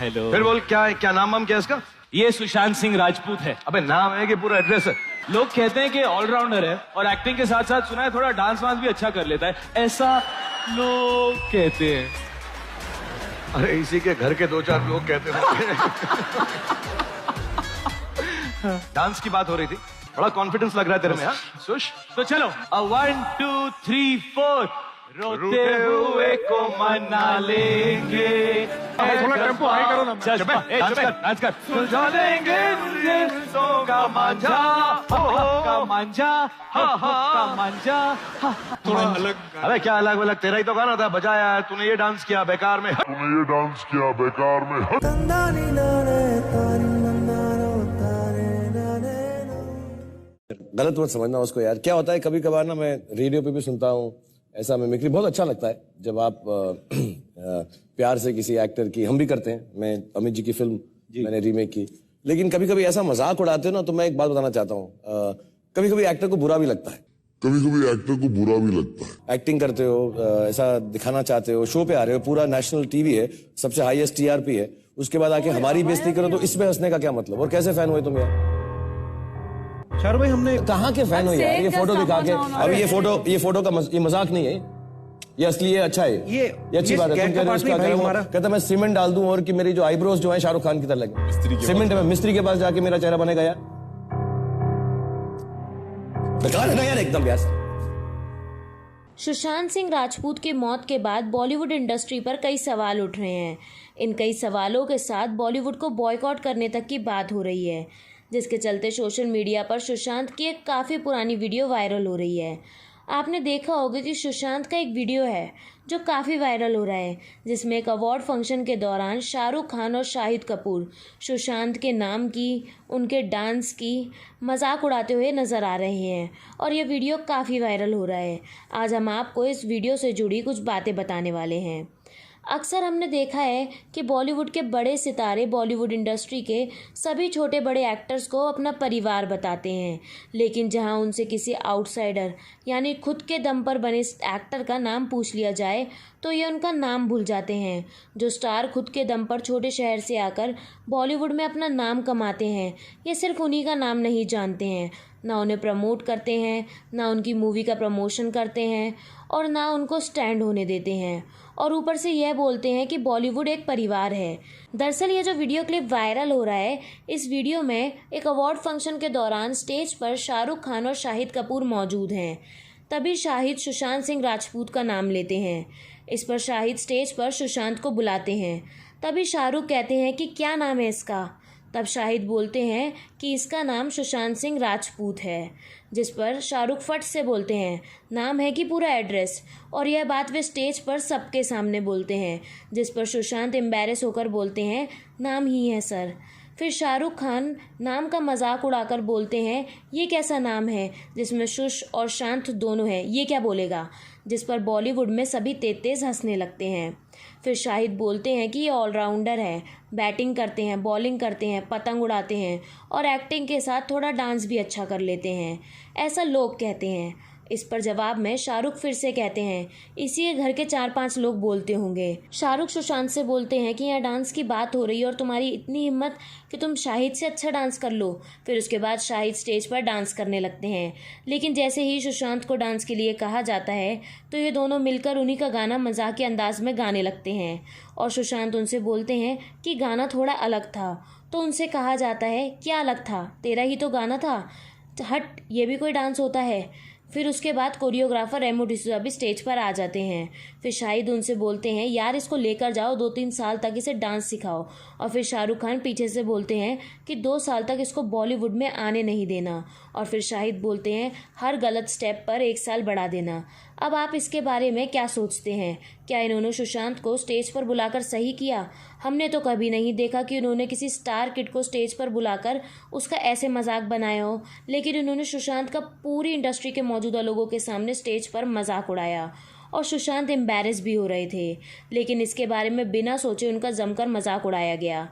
Hello. फिर बोल, क्या है, क्या नाम क्या है इसका? ये सुशांत सिंह राजपूत है। अबे नाम है कि पूरा एड्रेस है? लोग कहते हैं कि ऑलराउंडर है और एक्टिंग के साथ साथ सुना है थोड़ा डांस वांस भी अच्छा कर लेता है, ऐसा लोग कहते हैं। अरे इसी के घर के 2-4 लोग कहते हैं। डांस की बात हो रही थी, बड़ा कॉन्फिडेंस लग रहा है तेरे में। हाँ सुश, तो चलो 1 2 3 4 रोते हुए को मना लेंगे। थोड़ा टेम्पो हाई करो ना। डांस कर। सुलझा लेंगे का मांझा, का मांझा, का मांझा। थोड़ा अलग। अबे क्या अलग अलग, तेरा ही तो गाना था, बजाया है तूने, ये डांस किया बेकार में। गलत मत समझना उसको यार। क्या होता है कभी कभार ना, मैं रेडियो पे भी सुनता हूँ ऐसा मिमिक्री, बहुत अच्छा लगता है जब आप प्यार से किसी एक्टर की, हम भी करते हैं, मैं अमित जी की फिल्म मैंने रीमेक की, लेकिन कभी कभी ऐसा मजाक उड़ाते हो ना, तो मैं एक बात बताना चाहता हूँ, कभी कभी एक्टर को बुरा भी लगता है। एक्टिंग करते हो, ऐसा दिखाना चाहते हो, शो पे आ रहे हो, पूरा नेशनल टीवी है, सबसे हाईएस्ट टीआरपी है, उसके बाद आके हमारी बेइज्जती करो, तो इसमें हंसने का क्या मतलब? और कैसे फैन हुए तुम यार? शाहरुख भाई, हमने कहाँ के फैन हो यार? ये फोटो दिखा के, अभी ये फोटो का ये मजाक नहीं है, ये असली है, अच्छा है, ये अच्छी बात है। तुम कह रहे हो उसका कहता मैं सीमेंट डाल दूं और कि मेरी जो आईब्रोज जो है शाहरुख खान की तरह लगे। सीमेंट में मिस्त्री के पास जाके मेरा चेहरा बनेगा यार? बेकार है ना यार एकदम यार। सुशांत सिंह राजपूत की मौत के बाद बॉलीवुड इंडस्ट्री पर कई सवाल उठ रहे हैं। इन कई सवालों के साथ बॉलीवुड को बॉयकॉट करने तक की बात हो रही है, जिसके चलते सोशल मीडिया पर सुशांत की एक काफ़ी पुरानी वीडियो वायरल हो रही है। आपने देखा होगा कि सुशांत का एक वीडियो है जो काफ़ी वायरल हो रहा है, जिसमें एक अवार्ड फंक्शन के दौरान शाहरुख खान और शाहिद कपूर सुशांत के नाम की, उनके डांस की मजाक उड़ाते हुए नज़र आ रहे हैं और ये वीडियो काफ़ी वायरल हो रहा है। आज हम आपको इस वीडियो से जुड़ी कुछ बातें बताने वाले हैं। अक्सर हमने देखा है कि बॉलीवुड के बड़े सितारे बॉलीवुड इंडस्ट्री के सभी छोटे बड़े एक्टर्स को अपना परिवार बताते हैं, लेकिन जहां उनसे किसी आउटसाइडर यानी खुद के दम पर बने एक्टर का नाम पूछ लिया जाए तो ये उनका नाम भूल जाते हैं। जो स्टार खुद के दम पर छोटे शहर से आकर बॉलीवुड में अपना नाम कमाते हैं, ये सिर्फ उन्हीं का नाम नहीं जानते हैं, ना उन्हें प्रमोट करते हैं, ना उनकी मूवी का प्रमोशन करते हैं और ना उनको स्टैंड होने देते हैं, और ऊपर से यह बोलते हैं कि बॉलीवुड एक परिवार है। दरअसल ये जो वीडियो क्लिप वायरल हो रहा है, इस वीडियो में एक अवार्ड फंक्शन के दौरान स्टेज पर शाहरुख खान और शाहिद कपूर मौजूद हैं। तभी शाहिद सुशांत सिंह राजपूत का नाम लेते हैं। इस पर शाहिद स्टेज पर सुशांत को बुलाते हैं। तभी शाहरुख कहते हैं कि क्या नाम है इसका? तब शाहिद बोलते हैं कि इसका नाम सुशांत सिंह राजपूत है, जिस पर शाहरुख फट से बोलते हैं नाम है कि पूरा एड्रेस, और यह बात वे स्टेज पर सबके सामने बोलते हैं, जिस पर सुशांत एम्बैरेस होकर बोलते हैं नाम ही है सर। फिर शाहरुख खान नाम का मजाक उड़ाकर बोलते हैं ये कैसा नाम है जिसमें शुश और शांत दोनों हैं, ये क्या बोलेगा? जिस पर बॉलीवुड में सभी तेज हंसने लगते हैं। फिर शाहिद बोलते हैं कि ये ऑलराउंडर है, बैटिंग करते हैं, बॉलिंग करते हैं, पतंग उड़ाते हैं और एक्टिंग के साथ थोड़ा डांस भी अच्छा कर लेते हैं, ऐसा लोग कहते हैं। इस पर जवाब में शाहरुख फिर से कहते हैं इसी के घर के 4-5 लोग बोलते होंगे। शाहरुख सुशांत से बोलते हैं कि यहाँ डांस की बात हो रही है और तुम्हारी इतनी हिम्मत कि तुम शाहिद से अच्छा डांस कर लो। फिर उसके बाद शाहिद स्टेज पर डांस करने लगते हैं, लेकिन जैसे ही सुशांत को डांस के लिए कहा जाता है तो ये दोनों मिलकर उन्हीं का गाना मजाक के अंदाज में गाने लगते हैं और सुशांत उनसे बोलते हैं कि गाना थोड़ा अलग था। तो उनसे कहा जाता है क्या अलग था, तेरा ही तो गाना था, हट ये भी कोई डांस होता है। फिर उसके बाद कोरियोग्राफर रेमो डिसूजा भी स्टेज पर आ जाते हैं। फिर शाहिद उनसे बोलते हैं यार इसको लेकर जाओ, 2-3 साल तक इसे डांस सिखाओ। और फिर शाहरुख खान पीछे से बोलते हैं कि 2 साल तक इसको बॉलीवुड में आने नहीं देना। और फिर शाहिद बोलते हैं हर गलत स्टेप पर 1 साल बढ़ा देना। अब आप इसके बारे में क्या सोचते हैं? क्या इन्होंने सुशांत को स्टेज पर बुलाकर सही किया? हमने तो कभी नहीं देखा कि उन्होंने किसी स्टार किड को स्टेज पर बुलाकर उसका ऐसे मजाक बनाया हो, लेकिन उन्होंने सुशांत का पूरी इंडस्ट्री के मौजूदा लोगों के सामने स्टेज पर मजाक उड़ाया और सुशांत एम्बैरेस भी हो रहे थे, लेकिन इसके बारे में बिना सोचे उनका जमकर मजाक उड़ाया गया।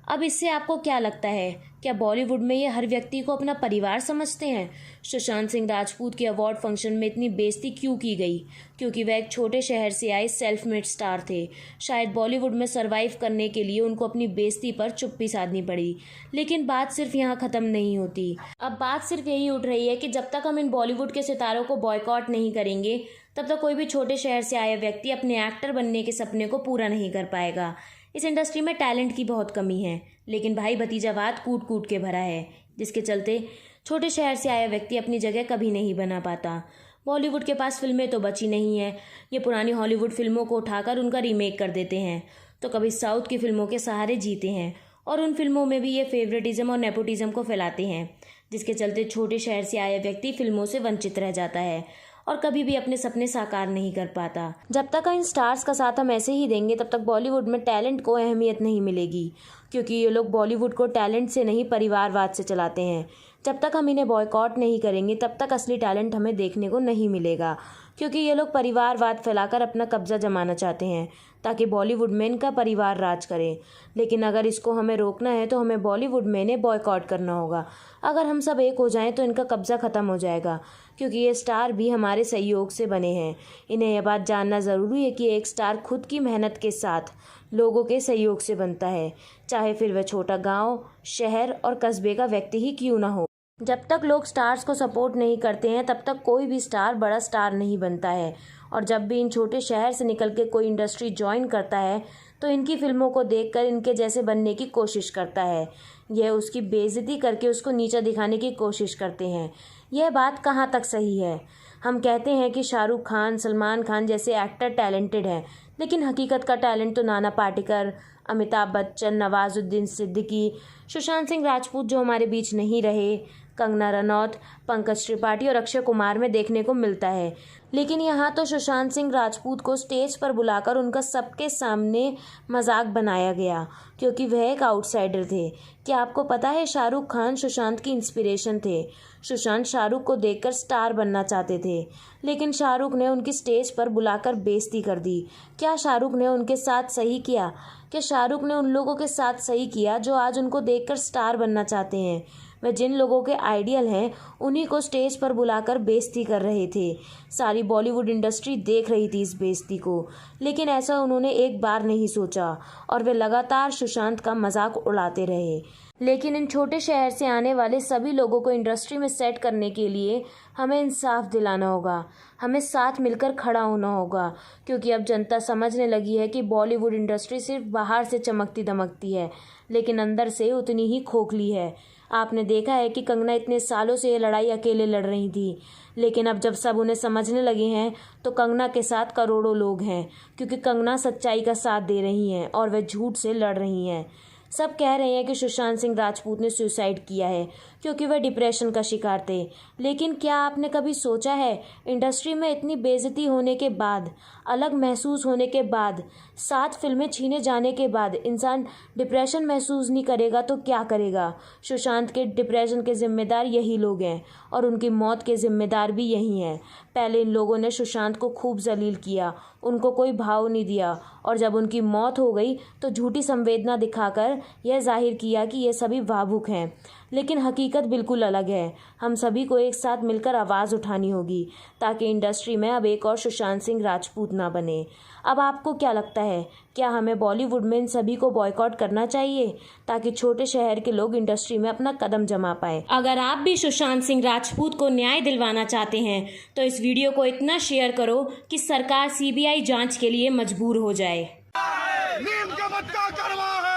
अब इससे आपको क्या लगता है, क्या बॉलीवुड में ये हर व्यक्ति को अपना परिवार समझते हैं? सुशांत सिंह राजपूत के अवार्ड फंक्शन में इतनी बेइज्जती क्यों की गई? क्योंकि वह एक छोटे शहर से आए सेल्फ मेड स्टार थे। शायद बॉलीवुड में सरवाइव करने के लिए उनको अपनी बेइज्जती पर चुप्पी साधनी पड़ी। लेकिन बात सिर्फ यहाँ ख़त्म नहीं होती। अब बात सिर्फ यही उठ रही है कि जब तक हम इन बॉलीवुड के सितारों को बॉयकॉट नहीं करेंगे, तब तक कोई भी छोटे शहर से आया व्यक्ति अपने एक्टर बनने के सपने को पूरा नहीं कर पाएगा। इस इंडस्ट्री में टैलेंट की बहुत कमी है, लेकिन भाई भतीजावाद कूट कूट के भरा है, जिसके चलते छोटे शहर से आया व्यक्ति अपनी जगह कभी नहीं बना पाता। बॉलीवुड के पास फिल्में तो बची नहीं है, ये पुरानी हॉलीवुड फिल्मों को उठाकर उनका रीमेक कर देते हैं, तो कभी साउथ की फिल्मों के सहारे जीते हैं और उन फिल्मों में भी ये फेवरेटिज्म और नेपोटिज्म को फैलाते हैं, जिसके चलते छोटे शहर से आया व्यक्ति फिल्मों से वंचित रह जाता है और कभी भी अपने सपने साकार नहीं कर पाता। जब तक इन स्टार्स का साथ हम ऐसे ही देंगे, तब तक बॉलीवुड में टैलेंट को अहमियत नहीं मिलेगी, क्योंकि ये लोग बॉलीवुड को टैलेंट से नहीं परिवारवाद से चलाते हैं। जब तक हम इन्हें बॉयकॉट नहीं करेंगे, तब तक असली टैलेंट हमें देखने को नहीं मिलेगा, क्योंकि ये लोग परिवारवाद फैलाकर अपना कब्जा जमाना चाहते हैं ताकि बॉलीवुड में इनका परिवार राज करे। लेकिन अगर इसको हमें रोकना है तो हमें बॉलीवुड में इन्हें बॉयकॉट करना होगा। अगर हम सब एक हो जाएं तो इनका कब्जा ख़त्म हो जाएगा, क्योंकि ये स्टार भी हमारे सहयोग से बने हैं। इन्हें यह बात जानना ज़रूरी है कि एक स्टार खुद की मेहनत के साथ लोगों के सहयोग से बनता है, चाहे फिर वह छोटा गाँव, शहर और कस्बे का व्यक्ति ही क्यों ना हो। जब तक लोग स्टार्स को सपोर्ट नहीं करते हैं, तब तक कोई भी स्टार बड़ा स्टार नहीं बनता है। और जब भी इन छोटे शहर से निकल के कोई इंडस्ट्री ज्वाइन करता है, तो इनकी फिल्मों को देखकर इनके जैसे बनने की कोशिश करता है। यह उसकी बेइज्जती करके उसको नीचा दिखाने की कोशिश करते हैं। यह बात कहाँ तक सही है? हम कहते हैं कि शाहरुख खान, सलमान खान जैसे एक्टर टैलेंटेड हैं, लेकिन हकीकत का टैलेंट तो नाना पाटेकर, अमिताभ बच्चन, नवाजुद्दीन सिद्दीकी, सुशांत सिंह राजपूत जो हमारे बीच नहीं रहे, कंगना रनौत, पंकज त्रिपाठी और अक्षय कुमार में देखने को मिलता है। लेकिन यहाँ तो सुशांत सिंह राजपूत को स्टेज पर बुलाकर उनका सबके सामने मजाक बनाया गया, क्योंकि वह एक आउटसाइडर थे। क्या आपको पता है, शाहरुख खान सुशांत की इंस्पिरेशन थे। सुशांत शाहरुख को देखकर स्टार बनना चाहते थे, लेकिन शाहरुख ने उनकी स्टेज पर बुलाकर बेइज्जती कर दी। क्या शाहरुख ने उनके साथ सही किया? क्या शाहरुख ने उन लोगों के साथ सही किया जो आज उनको देखकर स्टार बनना चाहते हैं? वह जिन लोगों के आइडियल हैं, उन्हीं को स्टेज पर बुलाकर बेइज्जती कर रहे थे। सारी बॉलीवुड इंडस्ट्री देख रही थी इस बेइज्जती को, लेकिन ऐसा उन्होंने एक बार नहीं सोचा और वे लगातार सुशांत का मजाक उड़ाते रहे। लेकिन इन छोटे शहर से आने वाले सभी लोगों को इंडस्ट्री में सेट करने के लिए हमें इंसाफ दिलाना होगा, हमें साथ मिलकर खड़ा होना होगा, क्योंकि अब जनता समझने लगी है कि बॉलीवुड इंडस्ट्री सिर्फ बाहर से चमकती दमकती है, लेकिन अंदर से उतनी ही खोखली है। आपने देखा है कि कंगना इतने सालों से ये लड़ाई अकेले लड़ रही थी, लेकिन अब जब सब उन्हें समझने लगे हैं, तो कंगना के साथ करोड़ों लोग हैं, क्योंकि कंगना सच्चाई का साथ दे रही हैं और वह झूठ से लड़ रही हैं। सब कह रहे हैं कि सुशांत सिंह राजपूत ने सुसाइड किया है क्योंकि वह डिप्रेशन का शिकार थे, लेकिन क्या आपने कभी सोचा है, इंडस्ट्री में इतनी बेइज्जती होने के बाद, अलग महसूस होने के बाद, 7 फिल्में छीने जाने के बाद इंसान डिप्रेशन महसूस नहीं करेगा तो क्या करेगा? सुशांत के डिप्रेशन के जिम्मेदार यही लोग हैं और उनकी मौत के जिम्मेदार भी यही हैं। पहले इन लोगों ने सुशांत को खूब जलील किया, उनको कोई भाव नहीं दिया, और जब उनकी मौत हो गई तो झूठी संवेदना दिखाकर यह जाहिर किया कि ये सभी भावुक हैं। लेकिन हकीकत बिल्कुल अलग है। हम सभी को एक साथ मिलकर आवाज़ उठानी होगी ताकि इंडस्ट्री में अब एक और सुशांत सिंह राजपूत ना बने। अब आपको क्या लगता है, क्या हमें बॉलीवुड में इन सभी को बॉयकॉट करना चाहिए ताकि छोटे शहर के लोग इंडस्ट्री में अपना कदम जमा पाए? अगर आप भी सुशांत सिंह राजपूत को न्याय दिलवाना चाहते हैं तो इस वीडियो को इतना शेयर करो कि सरकार CBI जांच के लिए मजबूर हो जाए। नीम का पत्ता कड़वा है।